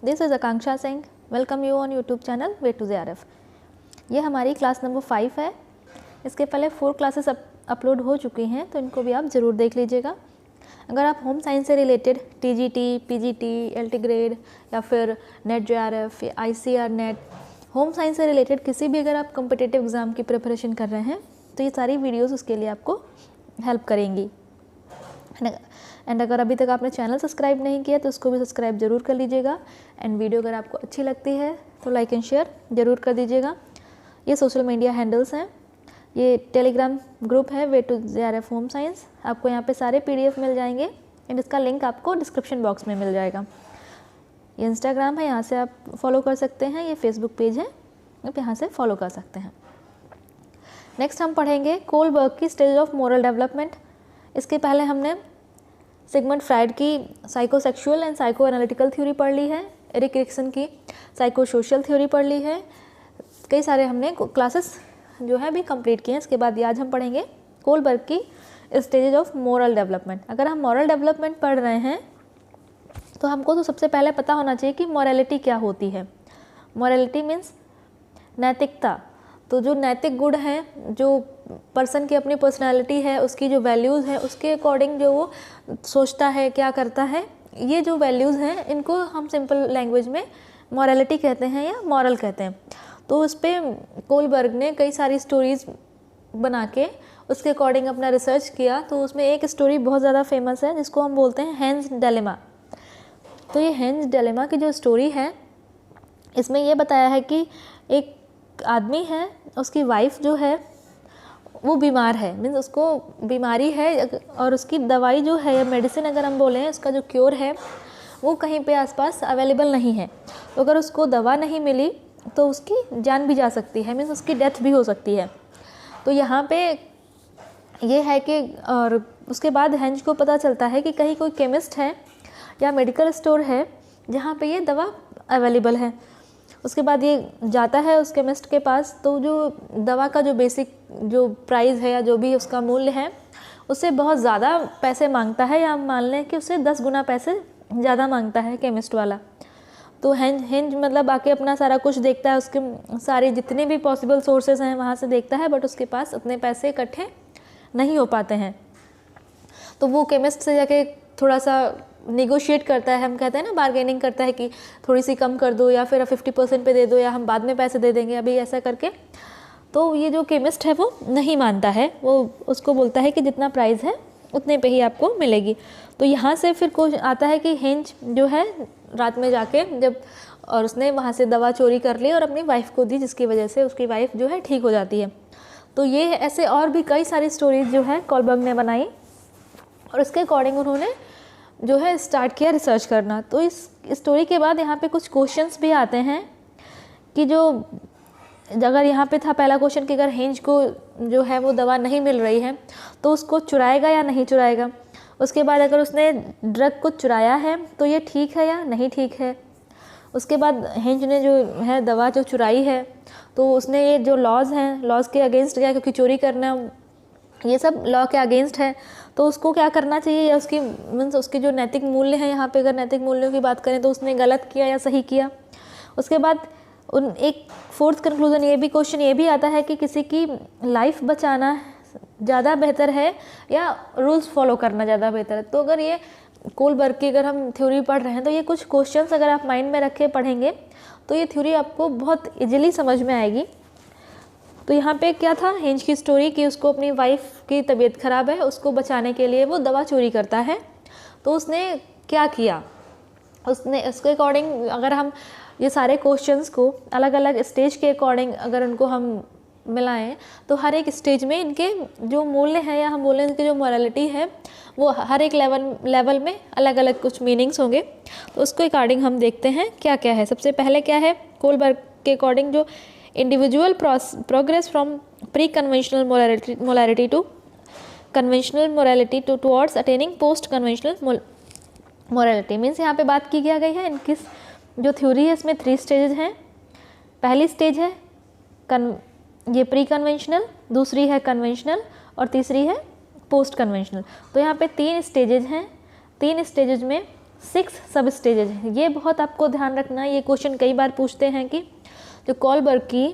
This is Akanksha Singh, welcome you on YouTube channel way to JRF। ये हमारी class number 5 है। इसके पहले 4 क्लासेस अपलोड हो चुकी हैं, तो इनको भी आप ज़रूर देख लीजिएगा। अगर आप होम साइंस से related TGT, PGT, LT grade या फिर नेट JRF या ICR नेट, होम साइंस से रिलेटेड किसी भी अगर आप कम्पिटिटिव एग्ज़ाम की प्रिपरेशन कर रहे हैं तो ये सारी वीडियोज़ उसके लिए आपको हेल्प करेंगी। एंड अगर अभी तक आपने चैनल सब्सक्राइब नहीं किया तो उसको भी सब्सक्राइब ज़रूर कर लीजिएगा। एंड वीडियो अगर आपको अच्छी लगती है तो लाइक एंड शेयर ज़रूर कर दीजिएगा। ये सोशल मीडिया हैंडल्स हैं, ये टेलीग्राम ग्रुप है way to JRF home science. आपको यहाँ पे सारे PDF मिल जाएंगे एंड इसका लिंक आपको डिस्क्रिप्शन बॉक्स में मिल जाएगा। ये इंस्टाग्राम है, यहाँ से आप फॉलो कर सकते हैं। ये फेसबुक पेज है, आप यहाँ से फॉलो कर सकते हैं। नेक्स्ट हम पढ़ेंगे कोलबर्ग की स्टेज ऑफ मोरल डेवलपमेंट। इसके पहले हमने सिगमंड फ्राइड की psychosexual and psycho analytical theory पढ़ ली है, एरिक एरिक्सन की साइको सोशल थ्योरी पढ़ ली है। कई सारे हमने क्लासेस जो है भी कंप्लीट किए हैं। इसके बाद आज हम पढ़ेंगे कोलबर्ग की स्टेजेज ऑफ मोरल डेवलपमेंट। अगर हम मोरल डेवलपमेंट पढ़ रहे हैं तो हमको तो सबसे पहले पता होना चाहिए कि मॉरलिटी क्या होती है। मॉरलिटी मीन्स नैतिकता। तो जो नैतिक गुण हैं, जो पर्सन की अपनी पर्सनालिटी है, उसकी जो वैल्यूज़ हैं, उसके अकॉर्डिंग जो वो सोचता है, क्या करता है, ये जो वैल्यूज़ हैं इनको हम सिंपल लैंग्वेज में मॉरलिटी कहते हैं या मॉरल कहते हैं। तो उस पर कोलबर्ग ने कई सारी स्टोरीज़ बना के उसके अकॉर्डिंग अपना रिसर्च किया। तो उसमें एक स्टोरी बहुत ज़्यादा फेमस है जिसको हम बोलते हैं हेंस डिलेमा। तो ये हेंस डिलेमा की जो स्टोरी है इसमें ये बताया है कि एक आदमी है, उसकी वाइफ जो है वो बीमार है, मीन्स उसको बीमारी है और उसकी दवाई जो है या मेडिसिन अगर हम बोलें, उसका जो क्योर है वो कहीं पे आसपास अवेलेबल नहीं है। तो अगर उसको दवा नहीं मिली तो उसकी जान भी जा सकती है, मीन्स उसकी डेथ भी हो सकती है। तो यहाँ पे ये है कि और उसके बाद हेंज को पता चलता है कि कहीं कोई केमिस्ट है या मेडिकल स्टोर है जहाँ पे ये दवा अवेलेबल है। उसके बाद ये जाता है उस केमिस्ट के पास। तो जो दवा का जो बेसिक जो प्राइस है या जो भी उसका मूल्य है उससे बहुत ज़्यादा पैसे मांगता है, या मान लें कि उससे 10 गुना पैसे ज़्यादा मांगता है केमिस्ट वाला। तो हेंज मतलब आके अपना सारा कुछ देखता है, उसके सारे जितने भी पॉसिबल सोर्सेज हैं वहाँ से देखता है, बट उसके पास उतने पैसे इकट्ठे नहीं हो पाते हैं। तो वो केमिस्ट से जाके थोड़ा सा निगोशिएट करता है, हम कहते हैं ना बार्गेनिंग करता है कि थोड़ी सी कम कर दो या फिर 50% पे दे दो या हम बाद में पैसे दे देंगे अभी, ऐसा करके। तो ये जो केमिस्ट है वो नहीं मानता है, वो उसको बोलता है कि जितना प्राइस है उतने पे ही आपको मिलेगी। तो यहाँ से फिर कुछ आता है कि हेंज जो है रात में जाके जब और उसने वहाँ से दवा चोरी कर ली और अपनी वाइफ को दी, जिसकी वजह से उसकी वाइफ जो है ठीक हो जाती है। तो ये ऐसे और भी कई सारी स्टोरीज जो है कोलबर्ग ने बनाई और इसके अकॉर्डिंग उन्होंने जो है स्टार्ट किया रिसर्च करना। तो इस स्टोरी के बाद यहाँ पे कुछ क्वेश्चंस भी आते हैं कि जो अगर यहाँ पे था पहला क्वेश्चन कि अगर हेंज को जो है वो दवा नहीं मिल रही है तो उसको चुराएगा या नहीं चुराएगा। उसके बाद अगर उसने ड्रग को चुराया है तो ये ठीक है या नहीं ठीक है। उसके बाद हेंज ने जो है दवा जो चुराई है तो उसने ये जो लॉज हैं, लॉज के अगेंस्ट गया, क्योंकि चोरी करना ये सब लॉ के अगेंस्ट है। तो उसको क्या करना चाहिए, या उसकी मीन्स उसके जो नैतिक मूल्य हैं, यहाँ पे अगर नैतिक मूल्यों की बात करें तो उसने गलत किया या सही किया। उसके बाद एक फोर्थ कंक्लूजन ये भी क्वेश्चन ये भी आता है कि किसी की लाइफ बचाना ज़्यादा बेहतर है या रूल्स फॉलो करना ज़्यादा बेहतर है। तो अगर ये कोलबर्ग की अगर हम थ्योरी पढ़ रहे हैं तो ये कुछ क्वेश्चंस अगर आप माइंड में रख के पढ़ेंगे तो ये थ्योरी आपको बहुत ईजिली समझ में आएगी। तो यहाँ पे क्या था हेंज की स्टोरी कि उसको अपनी वाइफ की तबीयत ख़राब है, उसको बचाने के लिए वो दवा चोरी करता है। तो उसने क्या किया, उसने उसके अकॉर्डिंग अगर हम ये सारे क्वेश्चंस को अलग अलग स्टेज के अकॉर्डिंग अगर उनको हम मिलाएं तो हर एक स्टेज में इनके जो मूल्य हैं या हम बोलें इनकी जो मॉरलिटी है वो हर एक लेवल में अलग अलग कुछ मीनिंग्स होंगे। तो उसके अकॉर्डिंग हम देखते हैं क्या क्या है। सबसे पहले क्या है कोलबर्ग के अकॉर्डिंग, जो individual progress from pre conventional morality to conventional morality towards attaining post conventional morality. Means यहाँ पे बात की गई है इनकी जो थ्योरी है इसमें 3 स्टेजेस हैं। पहली स्टेज है ये प्री कन्वेंशनल, दूसरी है कन्वेंशनल और तीसरी है पोस्ट कन्वेंशनल। तो यहाँ पे 3 स्टेजेस हैं। 3 स्टेजेस में 6 सब स्टेजेज हैं। ये बहुत आपको ध्यान रखना है, ये क्वेश्चन कई बार पूछते हैं कि जो कोलबर्ग की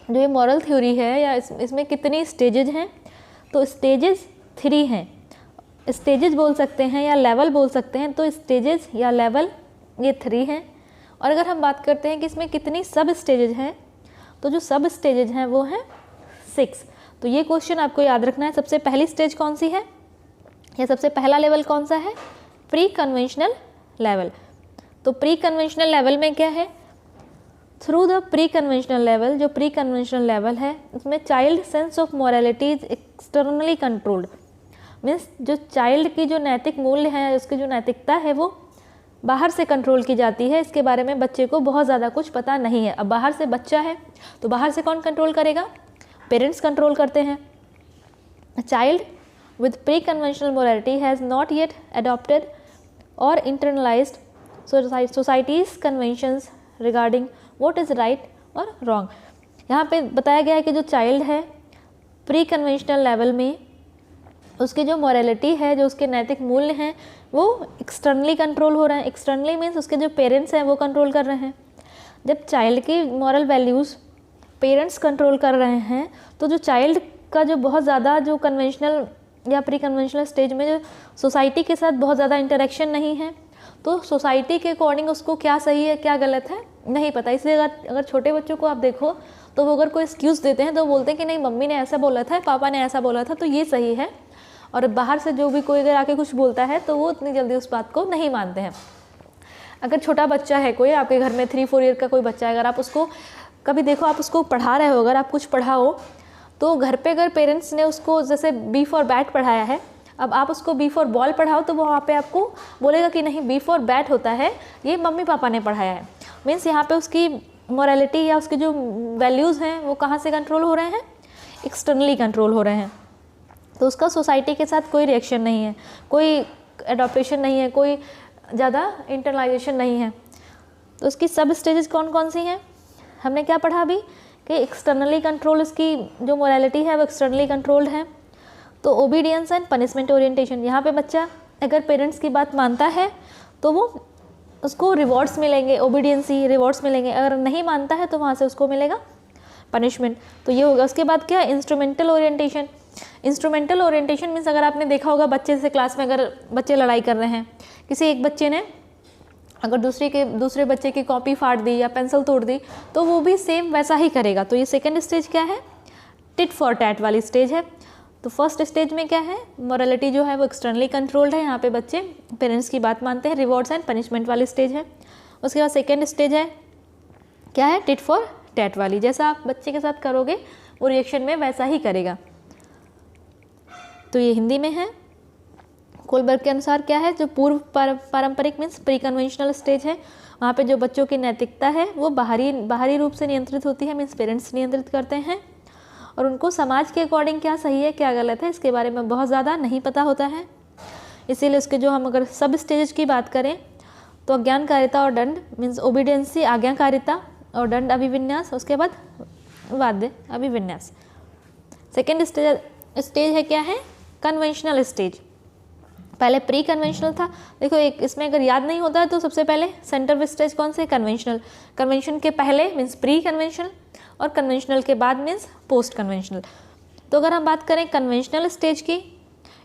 जो ये मॉरल थ्योरी है या इसमें कितनी स्टेजेज हैं, तो स्टेजेस 3 हैं। स्टेजेस बोल सकते हैं या लेवल बोल सकते हैं, तो स्टेजेस या लेवल ये 3 हैं। और अगर हम बात करते हैं कि इसमें कितनी सब स्टेजेज हैं, तो जो सब स्टेजेज हैं वो हैं 6। तो ये क्वेश्चन आपको याद रखना है। सबसे पहली स्टेज कौन सी है या सबसे पहला लेवल कौन सा है? Pre conventional level. तो प्री कन्वेंशनल लेवल में क्या है? Through the pre conventional level, जो प्री कन्वेंशनल लेवल है उसमें child sense of morality is externally controlled. Means जो चाइल्ड की जो नैतिक मूल्य है, उसकी जो नैतिकता है वो बाहर से कंट्रोल की जाती है। इसके बारे में बच्चे को बहुत ज़्यादा कुछ पता नहीं है। अब बाहर से बच्चा है तो बाहर से कौन कंट्रोल करेगा? पेरेंट्स कंट्रोल करते हैं। Child with pre-conventional morality has not yet adopted or internalized society's conventions regarding what is right or wrong। यहाँ पे बताया गया है कि जो चाइल्ड है प्री कन्वेंशनल लेवल में उसकी जो मॉरलिटी है, जो उसके नैतिक मूल्य हैं वो एक्सटर्नली कंट्रोल हो रहे हैं। एक्सटर्नली मीन्स उसके जो पेरेंट्स हैं वो कंट्रोल कर रहे हैं। जब चाइल्ड की मॉरल वैल्यूज़ पेरेंट्स कंट्रोल कर रहे हैं तो जो चाइल्ड का जो बहुत ज़्यादा जो कन्वेंशनल या प्री कन्वेंशनल स्टेज में जो सोसाइटी के साथ बहुत ज़्यादा इंटरेक्शन नहीं है, तो सोसाइटी के अकॉर्डिंग उसको क्या सही है क्या गलत है नहीं पता। इसलिए अगर छोटे बच्चों को आप देखो तो वो अगर कोई एक्सक्यूज़ देते हैं तो बोलते हैं कि नहीं मम्मी ने ऐसा बोला था, पापा ने ऐसा बोला था, तो ये सही है। और बाहर से जो भी कोई अगर आके कुछ बोलता है तो वो इतनी जल्दी उस बात को नहीं मानते हैं। अगर छोटा बच्चा है कोई आपके घर में 3-4 ईयर का कोई बच्चा है, अगर आप उसको कभी देखो आप उसको पढ़ा रहे हो, अगर आप कुछ पढ़ाओ तो घर पे अगर पेरेंट्स ने उसको जैसे बी फॉर बैट पढ़ाया है, अब आप उसको बी फॉर बॉल पढ़ाओ तो वो वहाँ पे आपको बोलेगा कि नहीं बी फॉर बैट होता है, ये मम्मी पापा ने पढ़ाया है। मीन्स यहाँ पे उसकी मोरालिटी या उसकी जो वैल्यूज़ हैं वो कहाँ से कंट्रोल हो रहे हैं? एक्सटर्नली कंट्रोल हो रहे हैं। तो उसका सोसाइटी के साथ कोई रिएक्शन नहीं है, कोई एडॉप्टेशन नहीं है, कोई ज़्यादा इंटरनलाइजेशन नहीं है। तो उसकी सब स्टेजेस कौन कौन सी हैं? हमने क्या पढ़ा अभी कि एक्सटर्नली कंट्रोल, उसकी जो मोरालिटी है वो एक्सटर्नली कंट्रोल्ड है। तो ओबीडियंस एंड पनिशमेंट ओरिएंटेशन, यहाँ पे बच्चा अगर पेरेंट्स की बात मानता है तो वो उसको रिवॉर्ड्स मिलेंगे, ओबीडियंसी रिवॉर्ड्स मिलेंगे। अगर नहीं मानता है तो वहाँ से उसको मिलेगा पनिशमेंट। तो ये होगा। उसके बाद क्या? Instrumental orientation. Instrumental orientation means अगर आपने देखा होगा बच्चे से क्लास में अगर बच्चे लड़ाई कर रहे हैं, किसी एक बच्चे ने अगर दूसरे बच्चे की कॉपी फाड़ दी या पेंसिल तोड़ दी तो वो भी सेम वैसा ही करेगा। तो ये सेकंड स्टेज क्या है? टिट फॉर टैट वाली स्टेज है। तो फर्स्ट स्टेज में क्या है? मोरालिटी जो है वो एक्सटर्नली कंट्रोल्ड है, यहाँ पे बच्चे पेरेंट्स की बात मानते हैं। रिवॉर्ड्स एंड पनिशमेंट वाली स्टेज है। उसके बाद सेकेंड स्टेज है क्या है? टिट फॉर टैट वाली। जैसा आप बच्चे के साथ करोगे वो रिएक्शन में वैसा ही करेगा। तो ये हिंदी में है। कोलबर्ग के अनुसार क्या है? जो पूर्व पारंपरिक मीन्स प्री कन्वेंशनल स्टेज है, वहाँ पे जो बच्चों की नैतिकता है वो बाहरी रूप से नियंत्रित होती है, मीन्स पेरेंट्स नियंत्रित करते हैं और उनको समाज के अकॉर्डिंग क्या सही है क्या गलत है इसके बारे में बहुत ज़्यादा नहीं पता होता है। इसीलिए उसके जो हम अगर सब स्टेज की बात करें तो अज्ञानकारिता और दंड मीन्स ओबीडियंसी, आज्ञाकारिता और दंड अभिविन्यास, उसके बाद वाद्य अभिविन्यास। सेकेंड स्टेज है क्या है? Conventional stage. पहले प्री कन्वेंशनल था। देखो एक इसमें अगर याद नहीं होता है तो सबसे पहले सेंटर स्टेज कौन से? कन्वेंशनल। कन्वेंशन के पहले मीन्स प्री कन्वेंशनल और कन्वेंशनल के बाद मीन्स पोस्ट कन्वेंशनल। तो अगर हम बात करें कन्वेंशनल स्टेज की,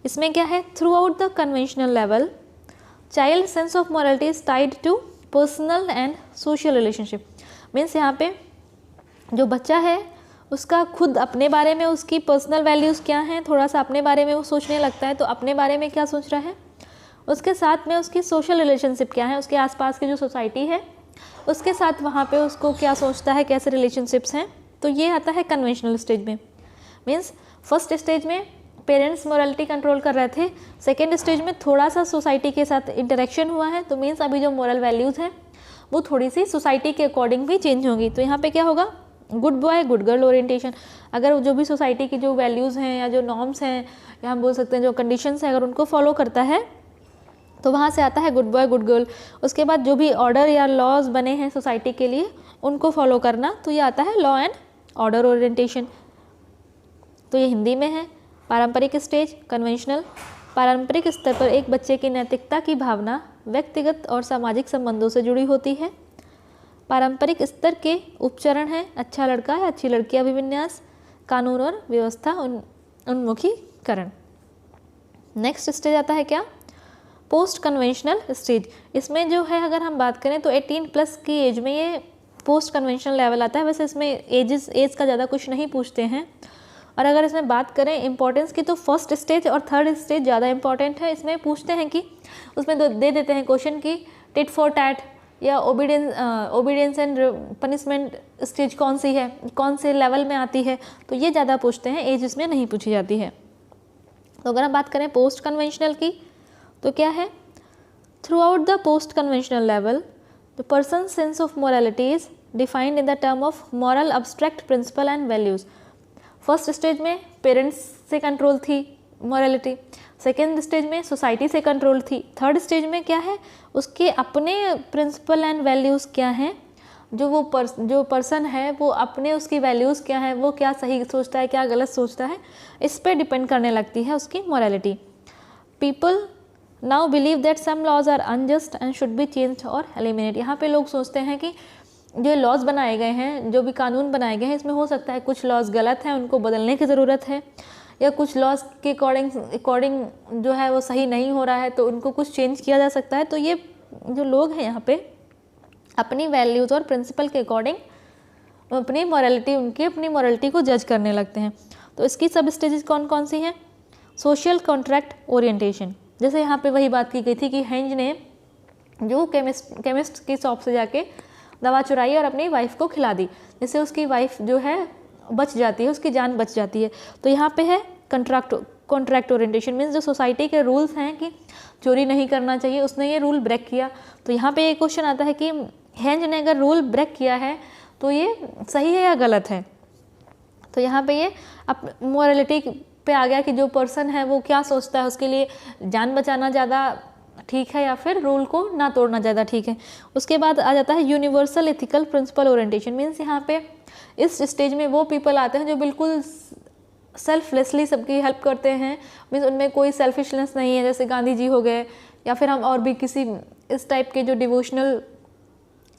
इसमें क्या है? Throughout the conventional level child sense of morality is tied to personal and social relationship. Means यहाँ पे जो बच्चा है उसका खुद अपने बारे में उसकी पर्सनल वैल्यूज़ क्या हैं, थोड़ा सा अपने बारे में वो सोचने लगता है। तो अपने बारे में क्या सोच रहा है, उसके साथ में उसकी सोशल रिलेशनशिप क्या है, उसके आसपास की जो सोसाइटी है उसके साथ वहाँ पे उसको क्या सोचता है, कैसे रिलेशनशिप्स हैं। तो ये आता है कन्वेंशनल स्टेज में। मीन्स फर्स्ट स्टेज में पेरेंट्स मोरालिटी कंट्रोल कर रहे थे, सेकेंड स्टेज में थोड़ा सा सोसाइटी के साथ इंटरेक्शन हुआ है, तो मीन्स अभी जो मोरल वैल्यूज़ हैं वो थोड़ी सी सोसाइटी के अकॉर्डिंग भी चेंज होंगी। तो यहाँ पे क्या होगा? Good boy good girl orientation. अगर जो भी सोसाइटी की जो वैल्यूज़ हैं या जो नॉर्म्स हैं या हम बोल सकते हैं जो कंडीशंस हैं, अगर उनको फॉलो करता है तो वहाँ से आता है गुड बॉय गुड गर्ल। उसके बाद जो भी ऑर्डर या लॉज बने हैं सोसाइटी के लिए उनको फॉलो करना, तो ये आता है लॉ एंड ऑर्डर ओरिएंटेशन। तो ये हिंदी में है। पारंपरिक स्टेज कन्वेंशनल, पारंपरिक स्तर पर एक बच्चे की नैतिकता की भावना व्यक्तिगत और सामाजिक संबंधों से जुड़ी होती है। पारंपरिक स्तर के उपचरण हैं अच्छा लड़का या अच्छी लड़की अभिविन्यास, कानून और व्यवस्था उन्मुखीकरण। नेक्स्ट स्टेज आता है क्या, पोस्ट कन्वेंशनल स्टेज। इसमें जो है अगर हम बात करें तो 18+ की एज में ये पोस्ट कन्वेंशनल लेवल आता है। वैसे इसमें एज का ज़्यादा कुछ नहीं पूछते हैं। और अगर इसमें बात करें इंपॉर्टेंस की तो फर्स्ट स्टेज और थर्ड स्टेज ज़्यादा इंपॉर्टेंट है। इसमें पूछते हैं कि उसमें दे देते हैं क्वेश्चन की टिट फॉर टैट या ओबीडियंस एंड पनिशमेंट स्टेज कौन सी है, कौन से लेवल में आती है, तो ये ज़्यादा पूछते हैं, एज इसमें नहीं पूछी जाती है। तो अगर हम बात करें पोस्ट कन्वेंशनल की तो क्या है, throughout the post conventional level the person sense of morality is defined in the term of moral abstract principle and values. First stage में पेरेंट्स से कंट्रोल थी मोरालिटी, सेकेंड स्टेज में society से control थी, third stage में क्या है, उसके अपने प्रिंसिपल एंड वैल्यूज़ क्या हैं, जो पर्सन है वो अपने उसकी वैल्यूज़ क्या है, वो क्या सही सोचता है क्या गलत सोचता है, इस पर डिपेंड करने लगती है उसकी morality. People now believe that some laws are unjust and should be changed और एलिमिनेट। यहाँ पे लोग सोचते हैं कि जो लॉज बनाए गए हैं, जो भी कानून बनाए गए हैं, इसमें हो सकता है कुछ लॉज गलत हैं, उनको बदलने की ज़रूरत है, या कुछ लॉज के अकॉर्डिंग जो है वो सही नहीं हो रहा है तो उनको कुछ चेंज किया जा सकता है। तो ये जो लोग हैं यहाँ पे अपनी वैल्यूज़ और प्रिंसिपल के अकॉर्डिंग अपनी मोरालिटी को जज करने लगते हैं। तो इसकी सब स्टेजेस कौन कौन सी हैं, सोशल कॉन्ट्रैक्ट ओरिएंटेशन। जैसे यहाँ पे वही बात की गई थी कि हेंज ने जो केमिस्ट की शॉप से जाके दवा चुराई और अपनी वाइफ को खिला दी, जिससे उसकी वाइफ जो है बच जाती है, उसकी जान बच जाती है। तो यहाँ पे है कॉन्ट्रैक्ट ओरिएंटेशन, मीन्स जो सोसाइटी के रूल्स हैं कि चोरी नहीं करना चाहिए, उसने ये रूल ब्रेक किया। तो यहाँ पे ये क्वेश्चन आता है कि हेंज ने अगर रूल ब्रेक किया है तो ये सही है या गलत है। तो यहाँ पे ये मोरालिटी पे आ गया कि जो पर्सन है वो क्या सोचता है, उसके लिए जान बचाना ज़्यादा ठीक है या फिर रूल को ना तोड़ना ज़्यादा ठीक है। उसके बाद आ जाता है universal ethical principle orientation, means यहाँ पे इस स्टेज में वो पीपल आते हैं जो बिल्कुल सेल्फलेसली सबकी हेल्प करते हैं, मीन्स उनमें कोई सेल्फिशनेस नहीं है, जैसे गांधी जी हो गए या फिर हम और भी किसी इस टाइप के जो डिवोशनल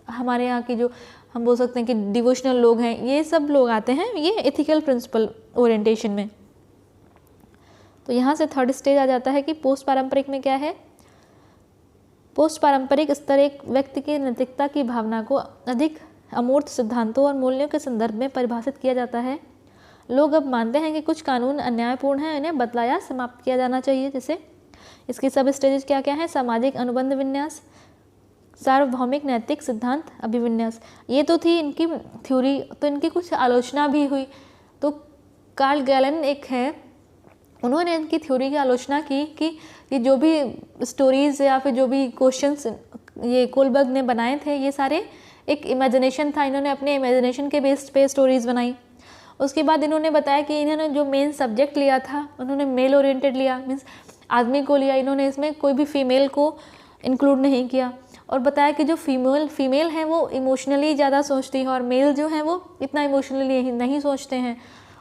हमारे यहाँ की जो हम बोल सकते हैं कि डिवोशनल लोग हैं, ये सब लोग आते हैं ये एथिकल प्रिंसिपल ओरिएंटेशन में। तो यहाँ से थर्ड स्टेज आ जाता है कि पोस्ट पारंपरिक में क्या है, पोस्ट पारंपरिक स्तर एक व्यक्ति की नैतिकता की भावना को अधिक अमूर्त सिद्धांतों और मूल्यों के संदर्भ में परिभाषित किया जाता है। लोग अब मानते हैं कि कुछ कानून अन्यायपूर्ण हैं, इन्हें बदला या समाप्त किया जाना चाहिए। जैसे इसकी सब स्टेजेस क्या क्या हैं, सामाजिक अनुबंध विन्यास, सार्वभौमिक नैतिक सिद्धांत अभिविन्यास। ये तो थी इनकी थ्योरी, तो इनकी कुछ आलोचना भी हुई। तो कार्ल गैलन एक है, उन्होंने इनकी थ्योरी की आलोचना की कि ये जो भी स्टोरीज़ या फिर जो भी क्वेश्चंस ये कोलबर्ग ने बनाए थे ये सारे एक इमेजिनेशन था, इन्होंने अपने इमेजिनेशन के बेस पे स्टोरीज़ बनाई। उसके बाद इन्होंने बताया कि इन्होंने जो मेन सब्जेक्ट लिया था उन्होंने मेल ओरिएंटेड लिया, मीन्स आदमी को लिया, इन्होंने इसमें कोई भी फीमेल को इंक्लूड नहीं किया। और बताया कि जो फीमेल है वो इमोशनली ज़्यादा सोचती है और मेल जो है वो इतना इमोशनली नहीं सोचते हैं।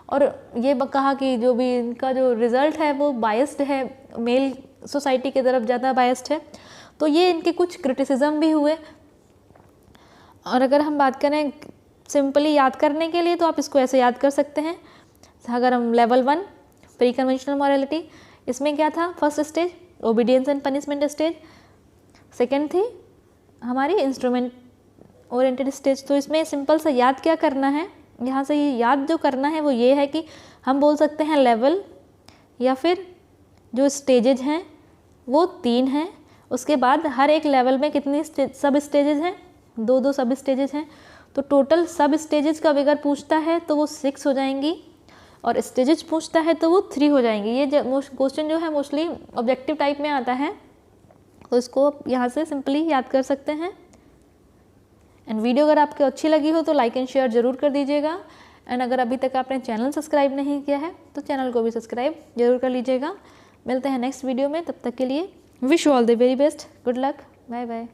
और ये कहा कि जो भी इनका जो रिज़ल्ट है वो बायस्ड है, मेल सोसाइटी की तरफ ज़्यादा बायस्ड है। तो ये इनके कुछ क्रिटिसिज्म भी हुए। और अगर हम बात करें सिंपली याद करने के लिए तो आप इसको ऐसे याद कर सकते हैं। अगर हम लेवल 1 प्री कन्वेंशनल मॉरलिटी, इसमें क्या था, first stage obedience and punishment stage, second थी हमारी इंस्ट्रूमेंट ओरिएंटेड स्टेज। तो इसमें सिंपल सा याद क्या करना है, यहाँ से ये याद जो करना है वो ये है कि हम बोल सकते हैं लेवल या फिर जो स्टेजेज हैं वो 3 हैं। उसके बाद हर एक लेवल में कितनी सब स्टेजेज हैं, 2 सब स्टेजेज हैं। तो टोटल सब स्टेजेज का अगर पूछता है तो वो 6 हो जाएंगी और स्टेजेज पूछता है तो वो 3 हो जाएंगी। ये क्वेश्चन जो है मोस्टली ऑब्जेक्टिव टाइप में आता है, तो इसको यहाँ से सिंपली याद कर सकते हैं। एंड वीडियो अगर आपको अच्छी लगी हो तो लाइक एंड शेयर ज़रूर कर दीजिएगा। एंड अगर अभी तक आपने चैनल सब्सक्राइब नहीं किया है तो चैनल को भी सब्सक्राइब जरूर कर लीजिएगा। मिलते हैं नेक्स्ट वीडियो में, तब तक के लिए wish you all the very best, good luck, bye bye.